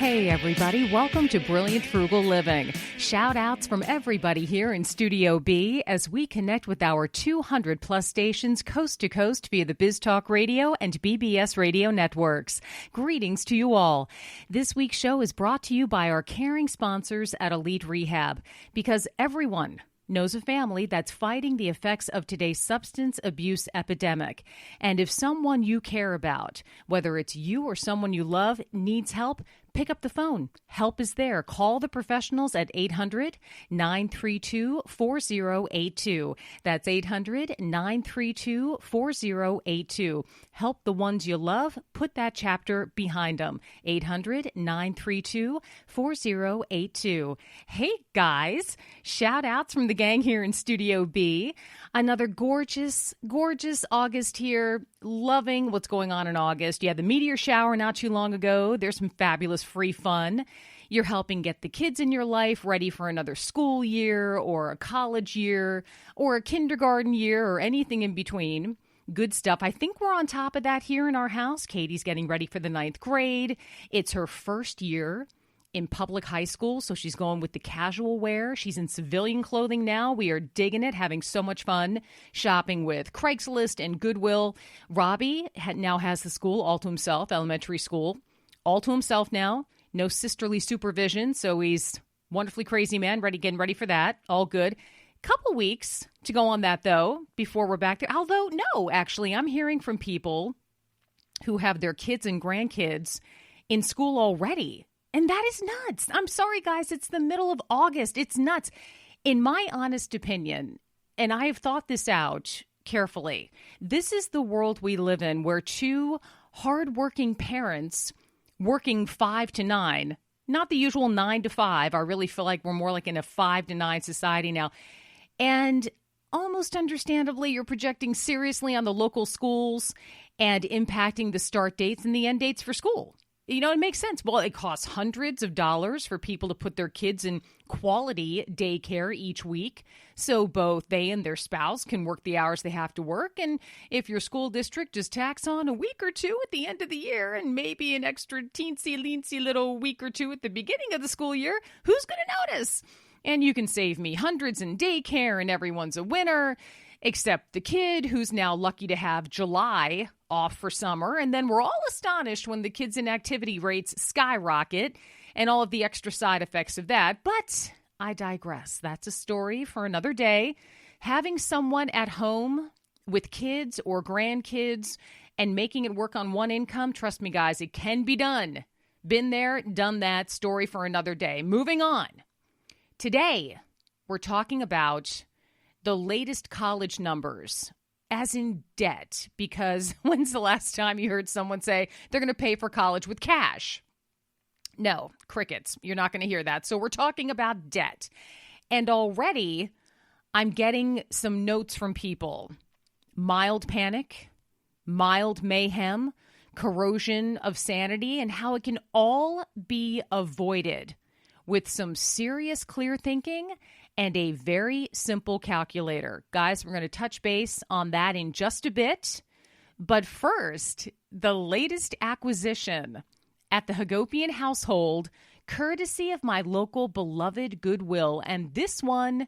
Hey everybody, welcome to Brilliant Frugal Living. Shout outs from everybody here in Studio B as we connect with our 200 plus stations coast to coast via the BizTalk Radio and BBS Radio networks. Greetings to you all. This week's show is brought to you by our caring sponsors at Elite Rehab, because everyone knows a family that's fighting the effects of today's substance abuse epidemic. And if someone you care about, whether it's you or someone you love, needs help, pick up the phone. Help is there. Call the professionals at 800-932-4082. That's 800-932-4082. Help the ones you love. Put that chapter behind them. 800-932-4082. Hey, guys. Shout outs from the gang here in Studio B. Another gorgeous, gorgeous August here. Loving what's going on in August. You had the meteor shower not too long ago. There's some fabulous free fun. You're helping get the kids in your life ready for another school year or a college year or a kindergarten year or anything in between. Good stuff. I think we're on top of that here in our house. Katie's getting ready for the 9th grade. It's her first year in public high school, so she's going with the casual wear. She's in civilian clothing now. We are digging it, having so much fun shopping with Craigslist and Goodwill. Robbie now has the school all to himself, elementary school, all to himself now. No sisterly supervision, so he's wonderfully crazy man, getting ready for that. All good. Couple weeks to go on that, though, before we're back there. Although, no, actually, I'm hearing from people who have their kids and grandkids in school already. And that is nuts. I'm sorry, guys. It's the middle of August. It's nuts. In my honest opinion, and I have thought this out carefully, this is the world we live in, where two hardworking parents working 5 to 9, not the usual 9 to 5. I really feel like we're more like in a 5 to 9 society now. And almost understandably, you're projecting seriously on the local schools and impacting the start dates and the end dates for school. You know, it makes sense. Well, it costs hundreds of dollars for people to put their kids in quality daycare each week, so both they and their spouse can work the hours they have to work. And if your school district just tacks on a week or two at the end of the year and maybe an extra teensy-leensy little week or two at the beginning of the school year, who's going to notice? And you can save me hundreds in daycare and everyone's a winner, except the kid who's now lucky to have July off for summer. And then we're all astonished when the kids' inactivity rates skyrocket and all of the extra side effects of that. But I digress. That's a story for another day. Having someone at home with kids or grandkids and making it work on one income, trust me, guys, it can be done. Been there, done that. Story for another day. Moving on. Today, we're talking about the latest college numbers, as in debt, because when's the last time you heard someone say they're going to pay for college with cash? No, crickets. You're not going to hear that. So we're talking about debt. And already I'm getting some notes from people. Mild panic, mild mayhem, corrosion of sanity, and how it can all be avoided with some serious clear thinking and a very simple calculator. Guys, we're going to touch base on that in just a bit. But first, the latest acquisition at the Hagopian household, courtesy of my local beloved Goodwill, and this one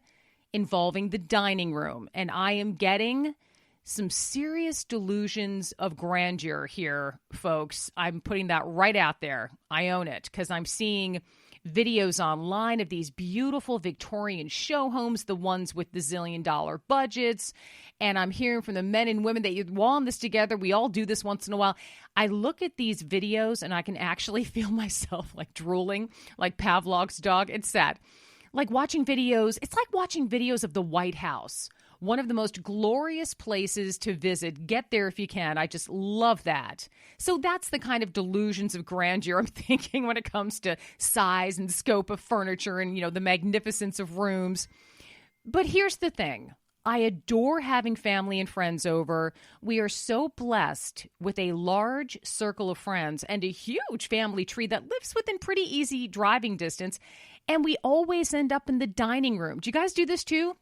involving the dining room. And I am getting some serious delusions of grandeur here, folks. I'm putting that right out there. I own it, because I'm seeing videos online of these beautiful Victorian show homes, the ones with the $1 zillion budgets. And I'm hearing from the men and women that you're all in this together. We all do this once in a while. I look at these videos and I can actually feel myself like drooling, like Pavlov's dog. It's sad. Like watching videos. It's like watching videos of the White House, one of the most glorious places to visit. Get there if you can. I just love that. So that's the kind of delusions of grandeur I'm thinking when it comes to size and scope of furniture and, the magnificence of rooms. But here's the thing. I adore having family and friends over. We are so blessed with a large circle of friends and a huge family tree that lives within pretty easy driving distance. And we always end up in the dining room. Do you guys do this too?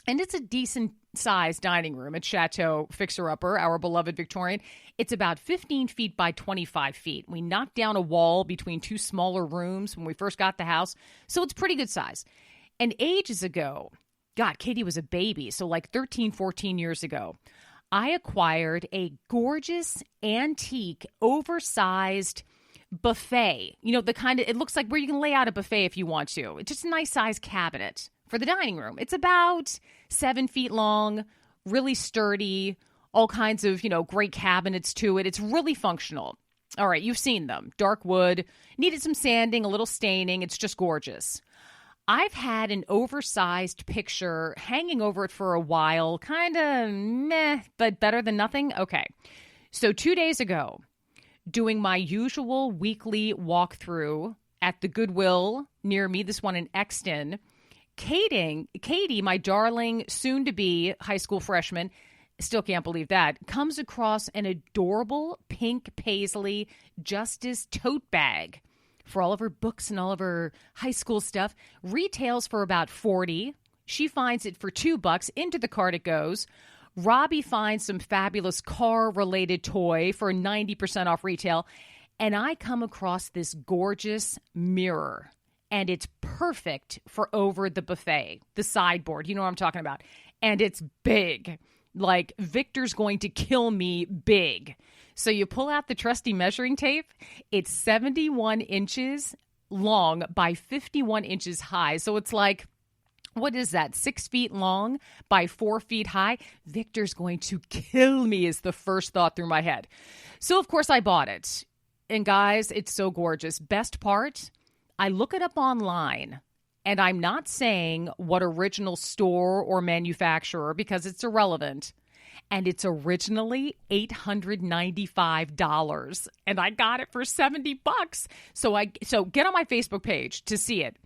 And it's a decent size dining room at Chateau Fixer Upper, our beloved Victorian. It's about 15 feet by 25 feet. We knocked down a wall between two smaller rooms when we first got the house, so it's pretty good size. And ages ago, God, Katie was a baby, so like 13, 14 years ago, I acquired a gorgeous, antique, oversized buffet. You know, the kind of, it looks like where you can lay out a buffet if you want to. It's just a nice size cabinet for the dining room. It's about 7 feet long, really sturdy, all kinds of, great cabinets to it. It's really functional. All right, you've seen them. Dark wood, needed some sanding, a little staining. It's just gorgeous. I've had an oversized picture hanging over it for a while, kind of meh, but better than nothing. Okay, so 2 days ago, doing my usual weekly walkthrough at the Goodwill near me, this one in Exton, Katie, my darling, soon-to-be high school freshman, still can't believe that, comes across an adorable pink paisley Justice tote bag for all of her books and all of her high school stuff. Retails for about $40. She finds it for $2. Into the cart it goes. Robbie finds some fabulous car-related toy for 90% off retail. And I come across this gorgeous mirror. And it's perfect for over the buffet, the sideboard. You know what I'm talking about. And it's big. Like, Victor's going to kill me big. So you pull out the trusty measuring tape. It's 71 inches long by 51 inches high. So it's like, what is that, 6 feet long by 4 feet high? Victor's going to kill me is the first thought through my head. So, of course, I bought it. And, guys, it's so gorgeous. Best part, I look it up online. And I'm not saying what original store or manufacturer because it's irrelevant. And it's originally $895. And I got it for $70. So get on my Facebook page to see it.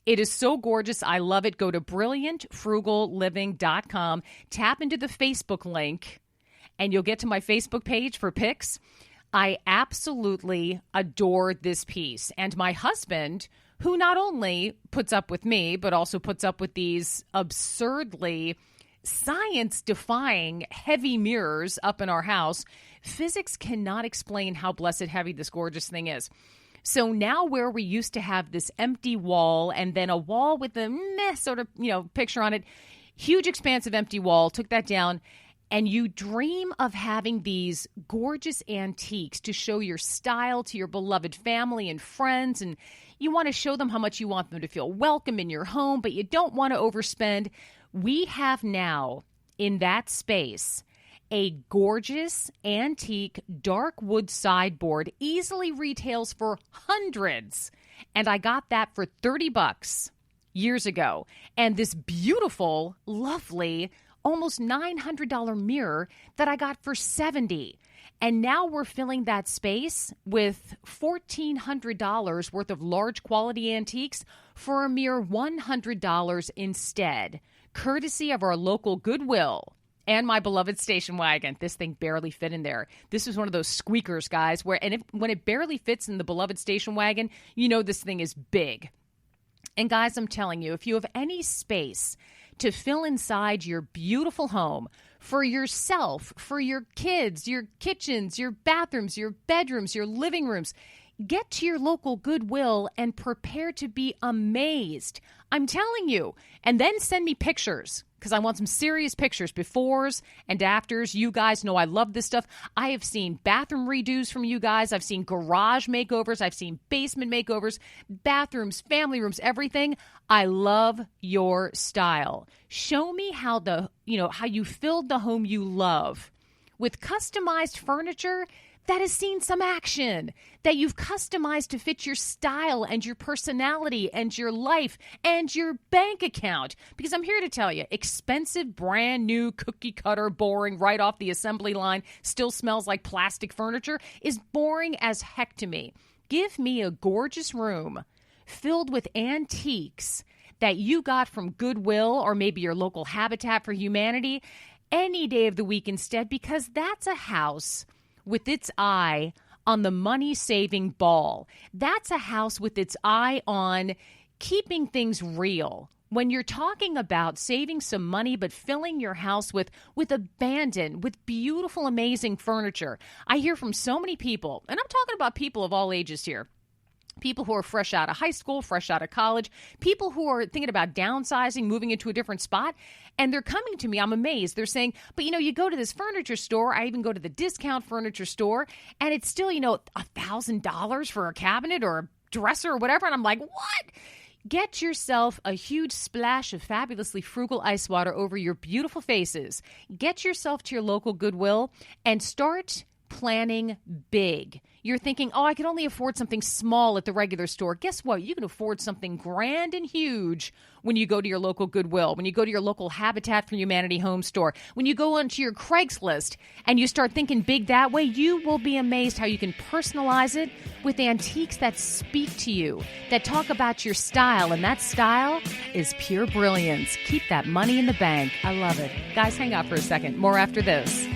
It is so gorgeous. I love it. Go to brilliantfrugalliving.com. Tap into the Facebook link, and you'll get to my Facebook page for pics. I absolutely adore this piece. And my husband, who not only puts up with me, but also puts up with these absurdly science-defying heavy mirrors up in our house, physics cannot explain how blessed heavy this gorgeous thing is. So now where we used to have this empty wall and then a wall with a meh sort of, picture on it, huge expansive empty wall, took that down, and you dream of having these gorgeous antiques to show your style to your beloved family and friends, and you want to show them how much you want them to feel welcome in your home, but you don't want to overspend. We have now, in that space, a gorgeous, antique, dark wood sideboard, easily retails for hundreds. And I got that for $30 years ago. And this beautiful, lovely, almost $900 mirror that I got for $70. And now we're filling that space with $1,400 worth of large quality antiques for a mere $100 instead, courtesy of our local Goodwill and my beloved station wagon. This thing barely fit in there. This is one of those squeakers, guys, when it barely fits in the beloved station wagon, you know this thing is big. And guys, I'm telling you, if you have any space to fill inside your beautiful home for yourself, for your kids, your kitchens, your bathrooms, your bedrooms, your living rooms, get to your local Goodwill and prepare to be amazed. I'm telling you. And then send me pictures, because I want some serious pictures, befores and afters. You guys know I love this stuff. I have seen bathroom redos from you guys. I've seen garage makeovers. I've seen basement makeovers, bathrooms, family rooms, everything. I love your style. Show me how how you filled the home you love with customized furniture that has seen some action, that you've customized to fit your style and your personality and your life and your bank account. Because I'm here to tell you, expensive, brand new, cookie cutter, boring, right off the assembly line, still smells like plastic furniture is boring as heck to me. Give me a gorgeous room filled with antiques that you got from Goodwill or maybe your local Habitat for Humanity any day of the week instead, because that's a house with its eye on the money-saving ball. That's a house with its eye on keeping things real. When you're talking about saving some money but filling your house with abandoned, with beautiful, amazing furniture, I hear from so many people, and I'm talking about people of all ages here. People who are fresh out of high school, fresh out of college, people who are thinking about downsizing, moving into a different spot, and they're coming to me. I'm amazed. They're saying, but you go to this furniture store, I even go to the discount furniture store, and it's still, $1,000 for a cabinet or a dresser or whatever. And I'm like, what? Get yourself a huge splash of fabulously frugal ice water over your beautiful faces. Get yourself to your local Goodwill and start planning big. You're thinking, I can only afford something small at the regular store. Guess what? You can afford something grand and huge when you go to your local Goodwill, when you go to your local Habitat for Humanity home store, when you go onto your Craigslist and you start thinking big that way. You will be amazed how you can personalize it with antiques that speak to you, that talk about your style, and that style is pure brilliance. Keep that money in the bank. I love it. Guys, hang out for a second. More after this.